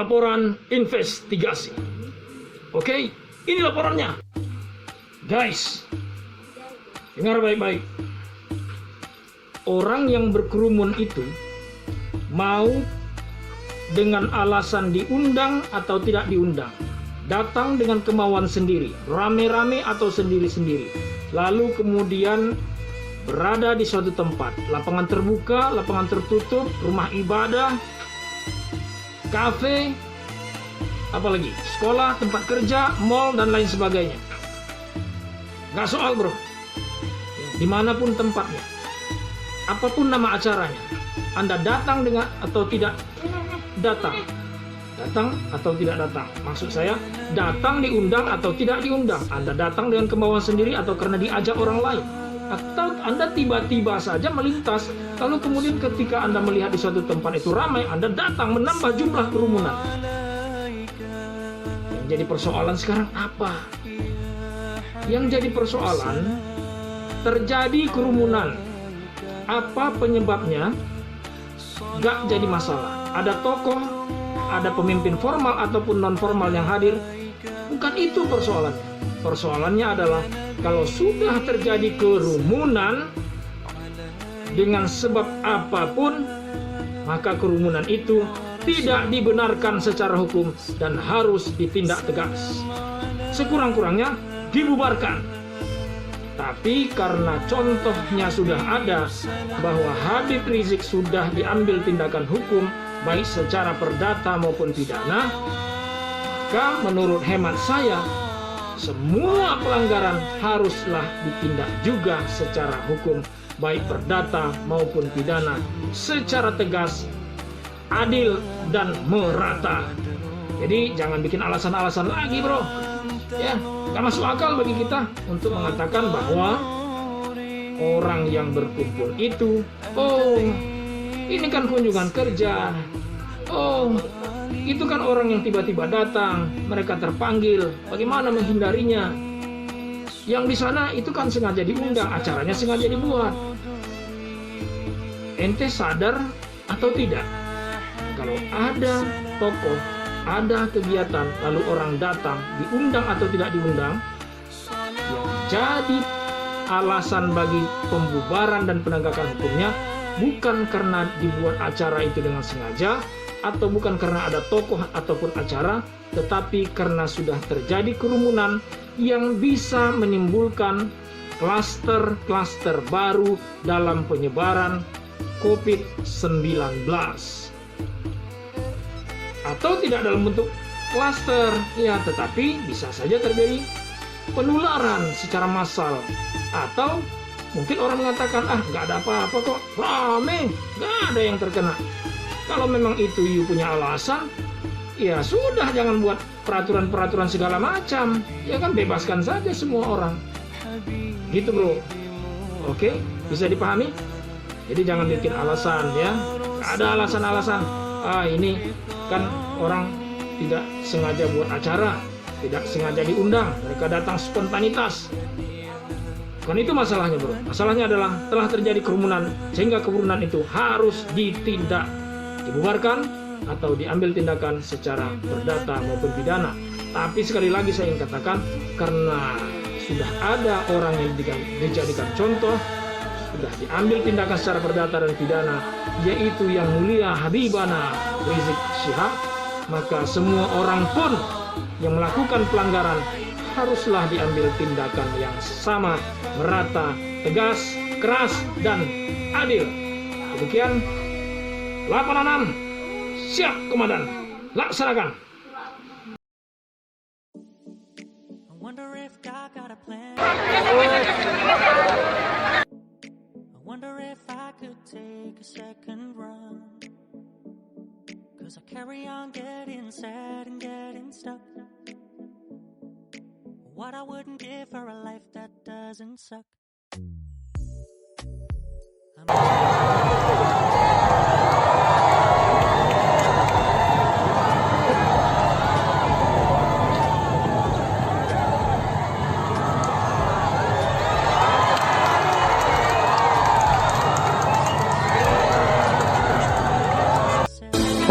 laporan investigasi. Oke, ini laporannya. Guys, dengar baik-baik. Orang yang berkerumun itu mau dengan alasan diundang atau tidak diundang, datang dengan kemauan sendiri, rame-rame atau sendiri-sendiri, lalu kemudian berada di suatu tempat, lapangan terbuka, lapangan tertutup, rumah ibadah, kafe, apalagi sekolah, tempat kerja, mall, dan lain sebagainya. Gak soal bro, dimanapun tempatnya, apapun nama acaranya, Anda datang dengan atau tidak datang atau tidak datang, maksud saya datang diundang atau tidak diundang, Anda datang dengan kemauan sendiri atau karena diajak orang lain, atau Anda tiba-tiba saja melintas, lalu kemudian ketika Anda melihat di suatu tempat itu ramai, Anda datang menambah jumlah kerumunan. Yang jadi persoalan sekarang apa? Yang jadi persoalan, terjadi kerumunan. Apa penyebabnya? Gak jadi masalah. Ada tokoh, ada pemimpin formal ataupun non-formal yang hadir. Bukan itu persoalannya. Persoalannya adalah kalau sudah terjadi kerumunan dengan sebab apapun, maka kerumunan itu tidak dibenarkan secara hukum dan harus ditindak tegas. Sekurang-kurangnya dibubarkan. Tapi karena contohnya sudah ada bahwa Habib Rizik sudah diambil tindakan hukum baik secara perdata maupun pidana, maka menurut hemat saya semua pelanggaran haruslah ditindak juga secara hukum baik perdata maupun pidana secara tegas, adil dan merata. Jadi jangan bikin alasan-alasan lagi bro. Ya, gak masuk akal bagi kita untuk mengatakan bahwa orang yang berkumpul itu, oh ini kan kunjungan kerja, oh itu kan orang yang tiba-tiba datang, mereka terpanggil, bagaimana menghindarinya? Yang di sana itu kan sengaja diundang, acaranya sengaja dibuat. Ente sadar atau tidak? Kalau ada tokoh, ada kegiatan, lalu orang datang, diundang atau tidak diundang, yang jadi alasan bagi pembubaran dan penegakan hukumnya bukan karena dibuat acara itu dengan sengaja, atau bukan karena ada tokoh ataupun acara, tetapi karena sudah terjadi kerumunan yang bisa menimbulkan klaster-klaster baru dalam penyebaran COVID-19. Atau tidak dalam bentuk klaster, ya, tetapi bisa saja terjadi penularan secara massal. Atau mungkin orang mengatakan, nggak ada apa-apa kok, rame, nggak ada yang terkena. Kalau memang itu you punya alasan, ya sudah, jangan buat peraturan-peraturan segala macam, ya kan, bebaskan saja semua orang. Gitu bro. Oke, bisa dipahami? Jadi jangan bikin alasan ya, nggak ada alasan-alasan. Ini kan orang tidak sengaja buat acara, tidak sengaja diundang, mereka datang spontanitas. Bukan itu masalahnya bro. Masalahnya adalah telah terjadi kerumunan, sehingga kerumunan itu harus ditindak, dibubarkan atau diambil tindakan secara perdata maupun pidana. Tapi sekali lagi saya ingin katakan, karena sudah ada orang yang dijadikan contoh, sudah diambil tindakan secara perdata dan pidana, yaitu yang mulia Habibana Rizik Syihab, maka semua orang pun yang melakukan pelanggaran haruslah diambil tindakan yang sama, merata, tegas, keras, dan adil. Demikian laporan 6. Siap komandan, laksanakan. Take a second run, 'cause I carry on getting sad and getting stuck. What I wouldn't give for a life that doesn't suck.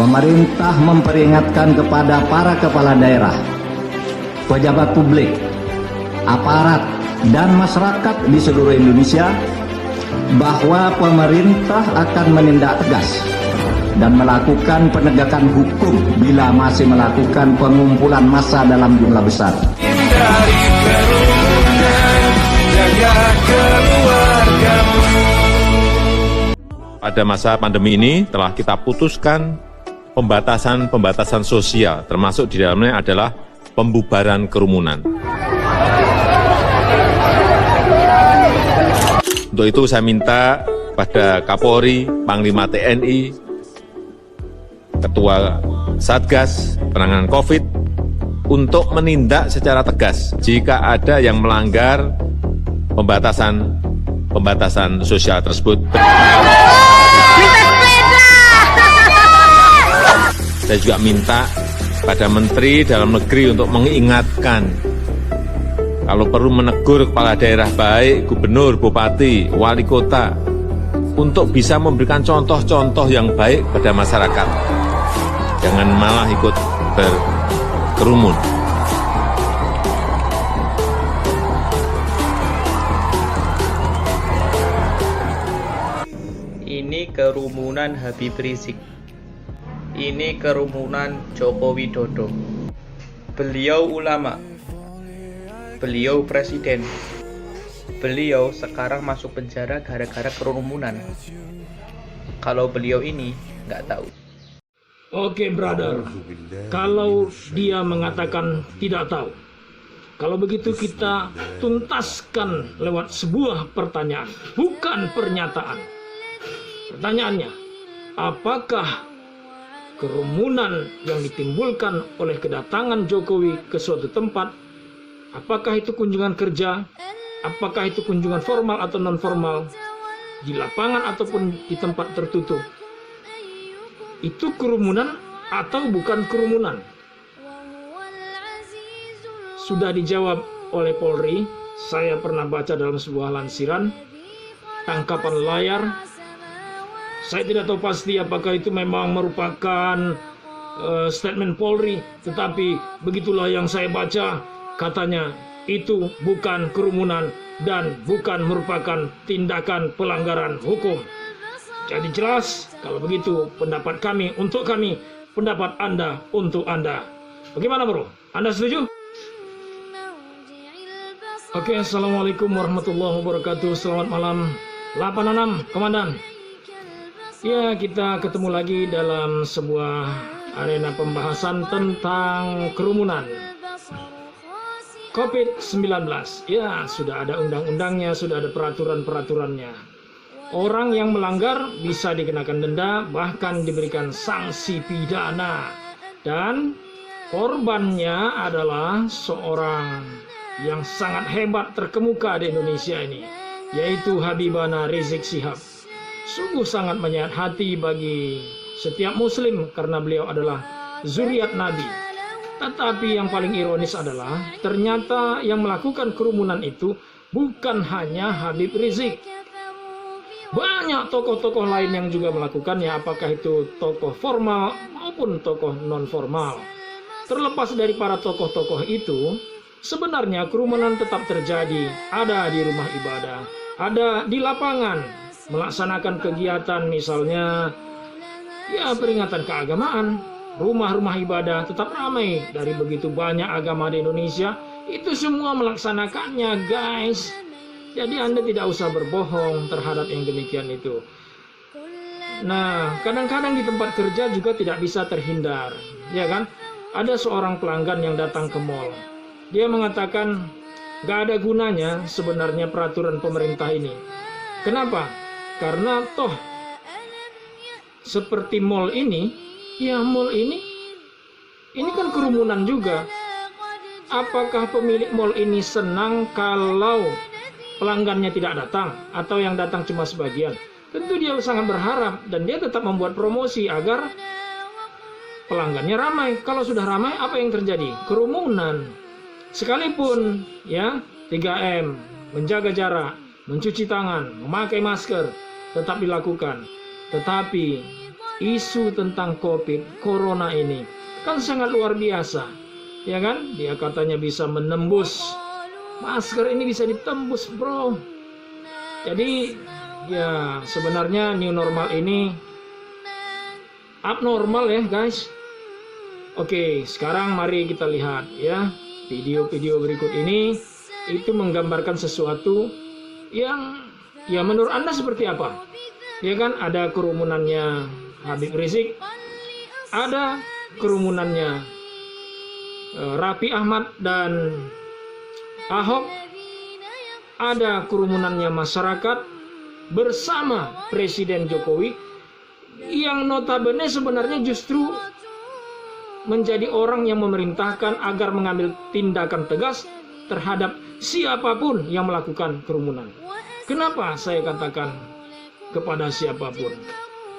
pemerintah memperingatkan kepada para kepala daerah, pejabat publik, aparat, dan masyarakat di seluruh Indonesia bahwa pemerintah akan menindak tegas dan melakukan penegakan hukum bila masih melakukan pengumpulan massa dalam jumlah besar. Hindari kerumunan, jaga keluargamu. Pada masa pandemi ini telah kita putuskan pembatasan sosial, termasuk di dalamnya adalah pembubaran kerumunan. Untuk itu saya minta pada Kapolri, Panglima TNI, Ketua Satgas Penanganan COVID untuk menindak secara tegas jika ada yang melanggar pembatasan sosial tersebut. Saya juga minta pada Menteri Dalam Negeri untuk mengingatkan, kalau perlu menegur kepala daerah baik bergubernur, bupati, wali kota, untuk bisa memberikan contoh-contoh yang baik pada masyarakat. Jangan malah ikut berkerumun. Ini kerumunan Habib Rizik. Ini kerumunan Joko Widodo. Beliau ulama. Beliau presiden. Beliau sekarang masuk penjara gara-gara kerumunan. Kalau beliau ini nggak tahu. Oke, brother. Kalau dia mengatakan tidak tahu, kalau begitu kita tuntaskan lewat sebuah pertanyaan, bukan pernyataan. Pertanyaannya, apakah kerumunan yang ditimbulkan oleh kedatangan Jokowi ke suatu tempat, apakah itu kunjungan kerja, apakah itu kunjungan formal atau non-formal, di lapangan ataupun di tempat tertutup, itu kerumunan atau bukan kerumunan? Sudah dijawab oleh Polri. Saya pernah baca dalam sebuah lansiran tangkapan layar. Saya tidak tahu pasti apakah itu memang merupakan statement Polri, tetapi begitulah yang saya baca. Katanya itu bukan kerumunan dan bukan merupakan tindakan pelanggaran hukum. Jadi jelas, kalau begitu pendapat kami untuk kami, pendapat Anda untuk Anda. Bagaimana, bro? Anda setuju? Oke, assalamualaikum warahmatullahi wabarakatuh. Selamat malam 86, Komandan. Ya, kita ketemu lagi dalam sebuah arena pembahasan tentang kerumunan COVID-19. Ya, sudah ada undang-undangnya, sudah ada peraturan-peraturannya. Orang yang melanggar bisa dikenakan denda, bahkan diberikan sanksi pidana. Dan korbannya adalah seorang yang sangat hebat terkemuka di Indonesia ini, yaitu Habibana Rizik Syihab. Sungguh sangat menyayat hati bagi setiap muslim karena beliau adalah zuriat Nabi. Tetapi yang paling ironis adalah ternyata yang melakukan kerumunan itu bukan hanya Habib Rizik. Banyak tokoh-tokoh lain yang juga melakukannya, apakah itu tokoh formal maupun tokoh non-formal. Terlepas dari para tokoh-tokoh itu, sebenarnya kerumunan tetap terjadi, ada di rumah ibadah, ada di lapangan, melaksanakan kegiatan misalnya ya peringatan keagamaan. Rumah-rumah ibadah tetap ramai dari begitu banyak agama di Indonesia. Itu semua melaksanakannya, guys. Jadi Anda tidak usah berbohong terhadap yang demikian itu. Nah, kadang-kadang di tempat kerja juga tidak bisa terhindar, ya kan? Ada seorang pelanggan yang datang ke mall. Dia mengatakan gak ada gunanya sebenarnya peraturan pemerintah ini. Kenapa? Karena toh seperti mall ini, ya mall ini kan kerumunan juga. Apakah pemilik mall ini senang kalau pelanggannya tidak datang atau yang datang cuma sebagian? Tentu dia sangat berharap dan dia tetap membuat promosi agar pelanggannya ramai. Kalau sudah ramai, apa yang terjadi? Kerumunan. Sekalipun ya 3M, menjaga jarak, mencuci tangan, memakai masker tetap dilakukan. Tetapi isu tentang COVID, Corona ini kan sangat luar biasa, ya kan? Dia katanya bisa menembus, masker ini bisa ditembus, bro. Jadi ya sebenarnya new normal ini abnormal ya guys. Oke, sekarang mari kita lihat ya video-video berikut ini. Itu menggambarkan sesuatu yang ya menurut Anda seperti apa? Ya kan, ada kerumunannya Habib Rizik, ada kerumunannya Raffi Ahmad dan Ahok, ada kerumunannya masyarakat bersama Presiden Jokowi yang notabene sebenarnya justru menjadi orang yang memerintahkan agar mengambil tindakan tegas terhadap siapapun yang melakukan kerumunan. Kenapa saya katakan kepada siapapun?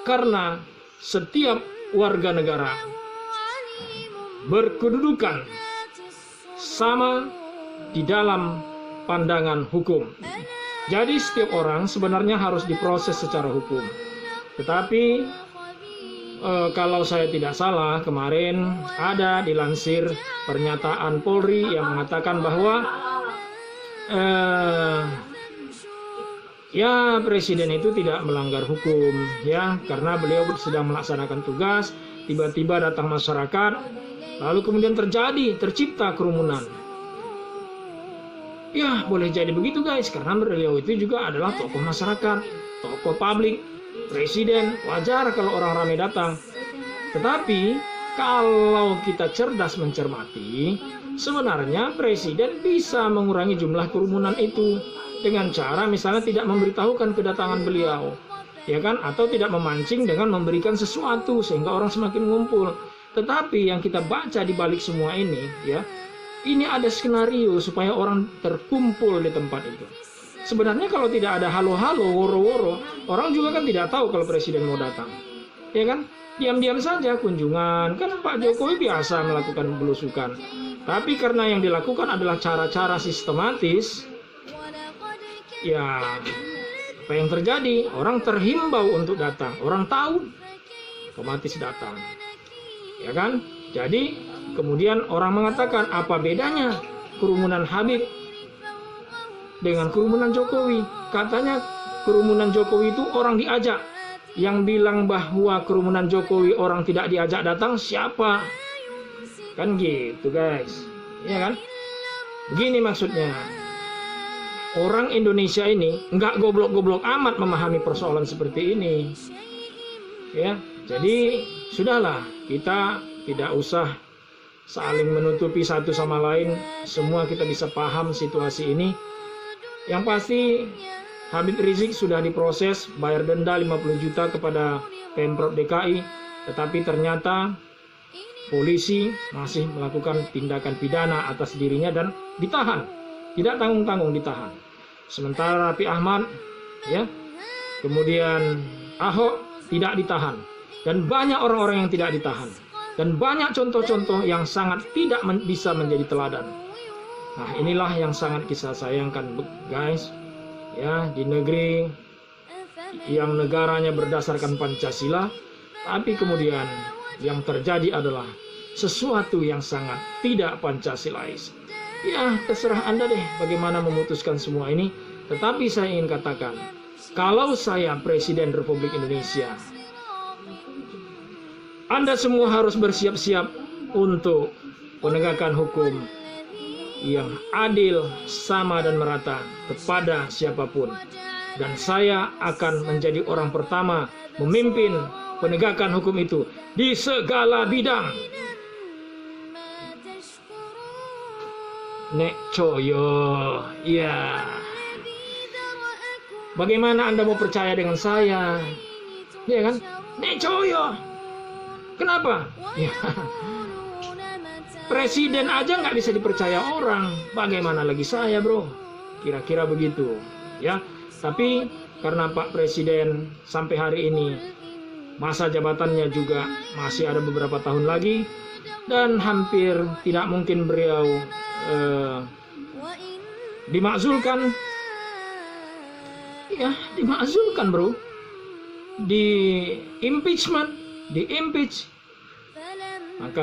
Karena setiap warga negara berkedudukan sama di dalam pandangan hukum. Jadi setiap orang sebenarnya harus diproses secara hukum. Tetapi kalau saya tidak salah, kemarin ada dilansir pernyataan Polri yang mengatakan bahwa ya Presiden itu tidak melanggar hukum, ya, karena beliau sedang melaksanakan tugas, tiba-tiba datang masyarakat, lalu kemudian tercipta kerumunan. Ya, boleh jadi begitu guys, karena beliau itu juga adalah tokoh masyarakat, tokoh publik. Presiden, wajar kalau orang ramai datang. Tetapi kalau kita cerdas mencermati, sebenarnya Presiden bisa mengurangi jumlah kerumunan itu dengan cara misalnya tidak memberitahukan kedatangan beliau, ya kan, atau tidak memancing dengan memberikan sesuatu sehingga orang semakin ngumpul. Tetapi yang kita baca di balik semua ini, ya, ini ada skenario supaya orang terkumpul di tempat itu. Sebenarnya kalau tidak ada halo-halo, woro-woro, orang juga kan tidak tahu kalau Presiden mau datang. Ya kan? Diam-diam saja kunjungan. Kan Pak Jokowi biasa melakukan belusukan. Tapi karena yang dilakukan adalah cara-cara sistematis, ya apa yang terjadi? Orang terhimbau untuk datang. Orang tahu, otomatis datang. Ya kan? Jadi kemudian orang mengatakan, apa bedanya kerumunan Habib dengan kerumunan Jokowi? Katanya kerumunan Jokowi itu orang diajak. Yang bilang bahwa kerumunan Jokowi orang tidak diajak datang siapa? Kan gitu guys, ya kan? Begini maksudnya, orang Indonesia ini nggak goblok-goblok amat memahami persoalan seperti ini. Ya, jadi sudahlah, kita tidak usah saling menutupi satu sama lain. Semua kita bisa paham situasi ini. Yang pasti Habib Rizik sudah diproses, bayar denda 50 juta kepada Pemprov DKI, tetapi ternyata polisi masih melakukan tindakan pidana atas dirinya dan ditahan, tidak tanggung-tanggung ditahan. Sementara Raffi Ahmad, ya, kemudian Ahok tidak ditahan, dan banyak orang-orang yang tidak ditahan, dan banyak contoh-contoh yang sangat tidak bisa menjadi teladan. Nah, inilah yang sangat kita sayangkan guys, ya, di negeri yang negaranya berdasarkan Pancasila, tapi kemudian yang terjadi adalah sesuatu yang sangat tidak Pancasilais. Ya, terserah Anda deh bagaimana memutuskan semua ini, tetapi saya ingin katakan, kalau saya Presiden Republik Indonesia, Anda semua harus bersiap-siap untuk penegakan hukum yang adil, sama dan merata kepada siapapun. Dan saya akan menjadi orang pertama memimpin penegakan hukum itu di segala bidang. Nek Coyo, ya. Bagaimana Anda mau percaya dengan saya? Ya kan? Nek Coyo. Kenapa? Ya. Presiden aja nggak bisa dipercaya orang, bagaimana lagi saya, bro? Kira-kira begitu, ya. Tapi karena Pak Presiden sampai hari ini masa jabatannya juga masih ada beberapa tahun lagi, dan hampir tidak mungkin beliau dimakzulkan, ya, dimakzulkan, bro, di impeachment, di impeach, maka